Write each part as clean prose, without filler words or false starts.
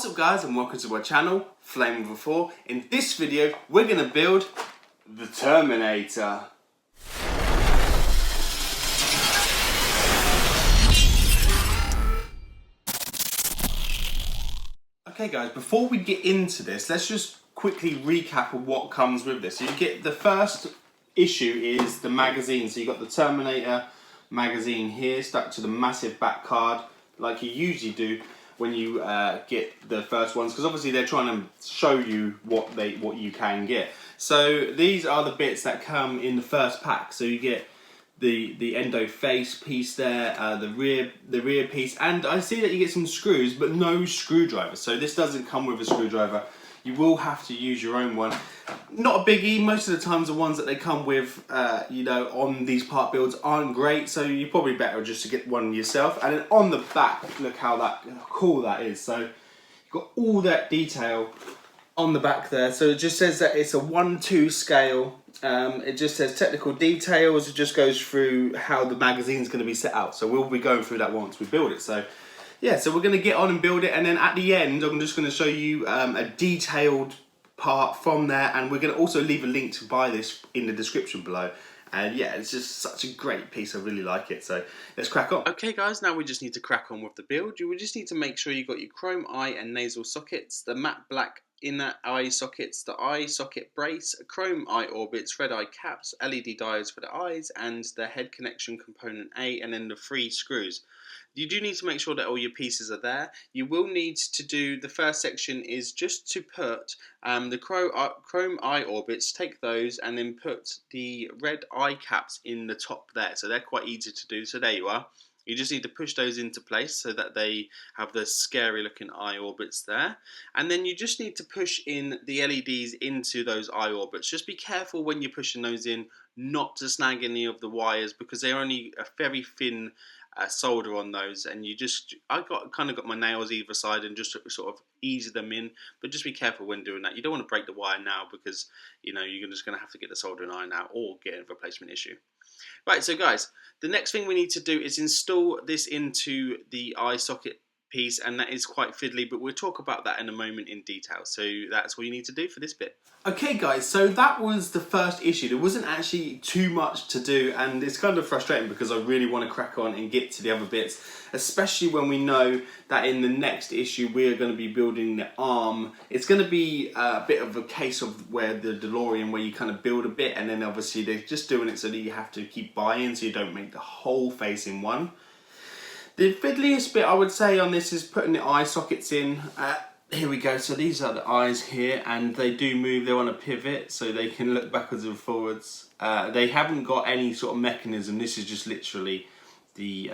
What's up guys, and welcome to my channel, Flame Over 4. In this video, we're going to build the Terminator. Okay guys, before we get into this, let's just quickly recap of what comes with this. So you get the first issue is the magazine. So you got the Terminator magazine here stuck to the massive back card like you usually do when you get the first ones, because obviously they're trying to show you what you can get. So these are the bits that come in the first pack. So you get the endo face piece there, the rear piece, and I see that you get some screws but no screwdriver. So this doesn't come with a screwdriver. You will have to use your own one. Not a biggie. Most of the times the ones that they come with, you know, on these part builds aren't great, so you're probably better just to get one yourself. And then on the back, look how cool that is. So you've got all that detail on the back there. So it just says that it's a 1:2 scale. It just says technical details. It just goes through how the magazine's going to be set out. So we'll be going through that once we build it. So yeah, so we're going to get on and build it, and then at the end I'm just going to show you a detailed part from there, and we're going to also leave a link to buy this in the description below. And yeah, it's just such a great piece. I really like it. So let's crack on. Okay guys, now we just need to crack on with the build. You will just need to make sure you've got your chrome eye and nasal sockets, the matte black inner eye sockets, the eye socket brace, chrome eye orbits, red eye caps, LED diodes for the eyes, and the head connection component A, and then the 3 screws. You do need to make sure that all your pieces are there. You will need to do, the first section is just to put the chrome eye orbits, take those and then put the red eye caps in the top there. So they're quite easy to do, so there you are. You just need to push those into place so that they have the scary looking eye orbits there. And then you just need to push in the LEDs into those eye orbits. Just be careful when you're pushing those in not to snag any of the wires, because they're only a very thin solder on those, and I kind of got my nails either side and just sort of ease them in, but just be careful when doing that. You don't want to break the wire now, because you know you're just going to have to get the soldering iron out or get a replacement issue. Right, so guys, the next thing we need to do is install this into the eye socket piece, and that is quite fiddly, but we'll talk about that in a moment in detail. So that's what you need to do for this bit. Okay guys, so that was the first issue. There wasn't actually too much to do, and it's kind of frustrating because I really want to crack on and get to the other bits, especially when we know that in the next issue we're going to be building the arm. It's going to be a bit of a case of where the DeLorean, where you kind of build a bit and then obviously they're just doing it so that you have to keep buying, so you don't make the whole face in one. The fiddliest bit I would say on this is putting the eye sockets in. Here we go, so these are the eyes here, and they do move, they're on a pivot, so they can look backwards and forwards. They haven't got any sort of mechanism, this is just literally the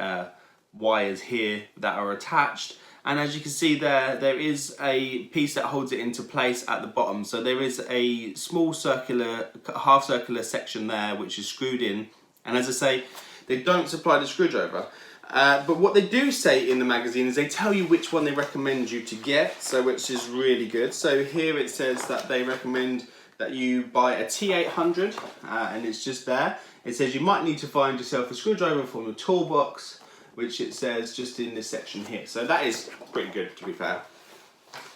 wires here that are attached. And as you can see there is a piece that holds it into place at the bottom. So there is a small circular, half circular section there which is screwed in. And as I say, they don't supply the screwdriver. But what they do say in the magazine is they tell you which one they recommend you to get, so which is really good. So here it says that they recommend that you buy a T800, and it's just there. It says you might need to find yourself a screwdriver from the toolbox, which it says just in this section here. So that is pretty good, to be fair.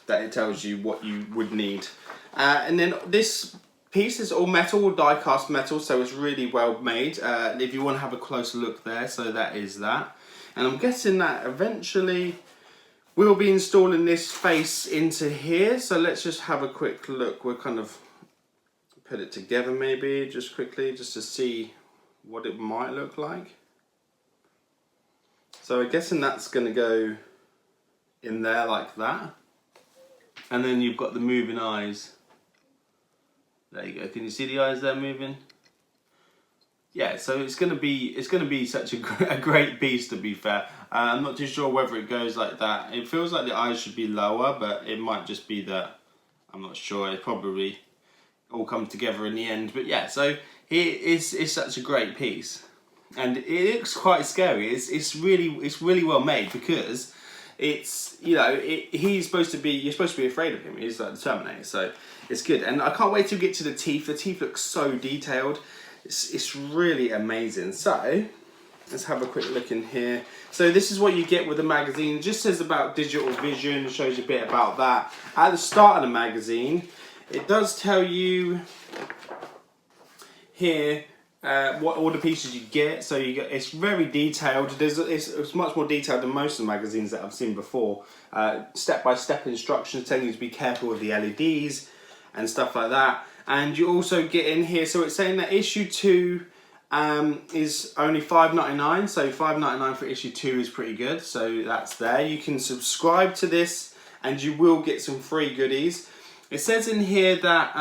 That it tells you what you would need. And then this piece is all metal, all die cast metal, so it's really well made. If you want to have a closer look there, so that is that. And I'm guessing that eventually we'll be installing this face into here. So let's just have a quick look. We'll kind of put it together maybe just quickly, just to see what it might look like. So I'm guessing that's going to go in there like that. And then you've got the moving eyes. There you go. Can you see the eyes there moving? Yeah, so it's gonna be such a great piece, to be fair. I'm not too sure whether it goes like that. It feels like the eyes should be lower, but it might just be that, I'm not sure. It probably all come together in the end. But yeah, so it's such a great piece, and it looks quite scary. It's really well made, because it's, you know, you're supposed to be afraid of him. He's like the Terminator, so it's good. And I can't wait to get to the teeth. The teeth look so detailed. It's really amazing. So let's have a quick look in here. So this is what you get with the magazine. It just says about digital vision, shows you a bit about that. At the start of the magazine, it does tell you here what all the pieces you get. So you get, it's very detailed. It's much more detailed than most of the magazines that I've seen before. Step-by-step instructions telling you to be careful with the LEDs and stuff like that. And you also get in here, so it's saying that issue 2 is only $5.99, so $5.99 for issue 2 is pretty good. So that's there. You can subscribe to this and you will get some free goodies. It says in here that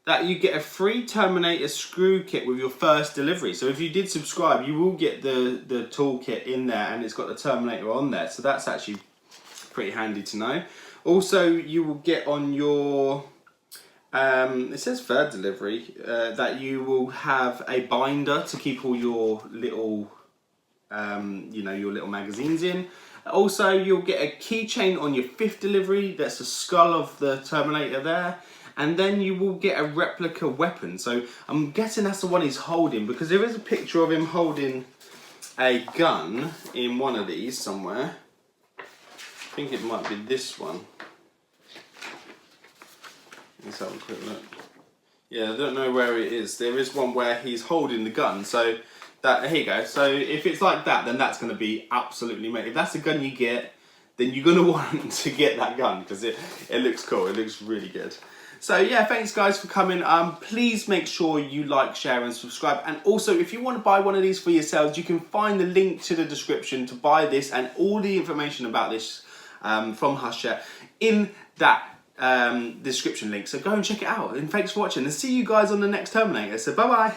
that you get a free Terminator screw kit with your first delivery. So if you did subscribe, you will get the toolkit in there, and it's got the Terminator on there. So that's actually pretty handy to know. Also, you will get on your, it says third delivery, that you will have a binder to keep all your little, you know, your little magazines in. Also, you'll get a keychain on your 5th delivery. That's the skull of the Terminator there. And then you will get a replica weapon. So I'm guessing that's the one he's holding, because there is a picture of him holding a gun in one of these somewhere. I think it might be this one. Let's have a quick look. Yeah, I don't know where it is. There is one where he's holding the gun. So that, here you go. So if it's like that, then that's going to be absolutely amazing. If that's the gun you get, then you're going to want to get that gun, because it looks cool. It looks really good. So yeah, thanks guys for coming. Please make sure you like, share and subscribe. And also, if you want to buy one of these for yourselves, you can find the link to the description to buy this and all the information about this from Hachette in that description link. So go and check it out. And thanks for watching, and see you guys on the next Terminator. So bye bye.